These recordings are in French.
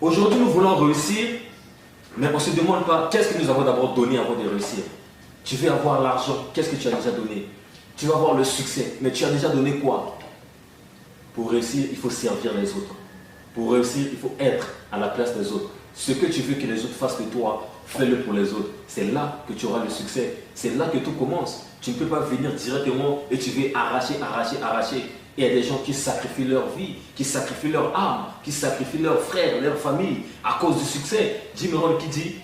Aujourd'hui, nous voulons réussir, mais on ne se demande pas qu'est-ce que nous avons d'abord donné avant de réussir. Tu veux avoir l'argent, qu'est-ce que tu as déjà donné? Tu vas avoir le succès, mais tu as déjà donné quoi? Pour réussir, il faut servir les autres. Pour réussir, il faut être à la place des autres. Ce que tu veux que les autres fassent de toi, fais-le pour les autres. C'est là que tu auras le succès. C'est là que tout commence. Tu ne peux pas venir directement et tu veux arracher. Il y a des gens qui sacrifient leur vie, qui sacrifient leur âme, qui sacrifient leurs frères, leur famille à cause du succès. Jim Rohn qui dit,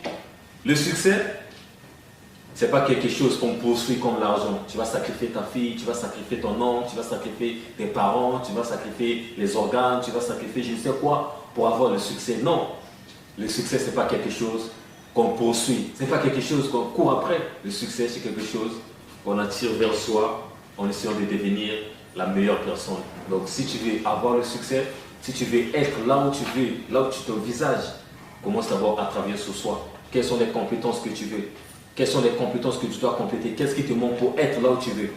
le succès, ce n'est pas quelque chose qu'on poursuit comme l'argent. Tu vas sacrifier ta fille, tu vas sacrifier ton oncle, tu vas sacrifier tes parents, tu vas sacrifier les organes, tu vas sacrifier je ne sais quoi pour avoir le succès. Non, le succès, ce n'est pas quelque chose qu'on poursuit. Ce n'est pas quelque chose qu'on court après. Le succès, c'est quelque chose qu'on attire vers soi en essayant de devenir la meilleure personne. Donc, si tu veux avoir le succès, si tu veux être là où tu veux, là où tu t'envisages, commence d'abord à travailler sur soi. Quelles sont les compétences que tu veux? Quelles sont les compétences que tu dois compléter? Qu'est-ce qui te manque pour être là où tu veux?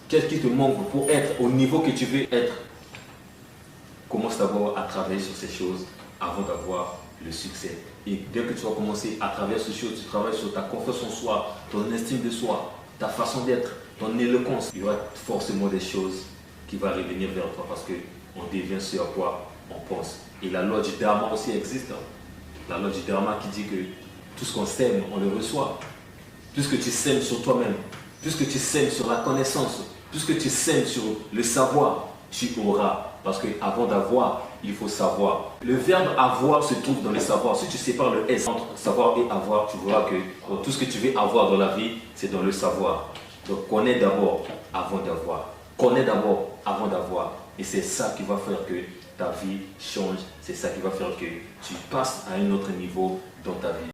Qu'est-ce qui te manque pour être au niveau que tu veux être? Commence d'abord à travailler sur ces choses avant d'avoir le succès. Et dès que tu vas commencer à travailler sur ces choses, tu travailles sur ta confiance en soi, ton estime de soi, ta façon d'être, ton éloquence. Il y aura forcément des choses qui vont revenir vers toi parce qu'on devient ce à quoi on pense. Et la loi du dharma aussi existe. La loi du dharma qui dit que tout ce qu'on sème, on le reçoit. Tout ce que tu sèmes sur toi-même, tout ce que tu sèmes sur la connaissance, tout ce que tu sèmes sur le savoir, tu auras. Parce qu'avant d'avoir, il faut savoir. Le verbe avoir se trouve dans le savoir. Si tu sépares le S entre savoir et avoir, tu verras que tout ce que tu veux avoir dans la vie, c'est dans le savoir. Donc connais d'abord avant d'avoir. Connais d'abord avant d'avoir. Et c'est ça qui va faire que ta vie change. C'est ça qui va faire que tu passes à un autre niveau dans ta vie.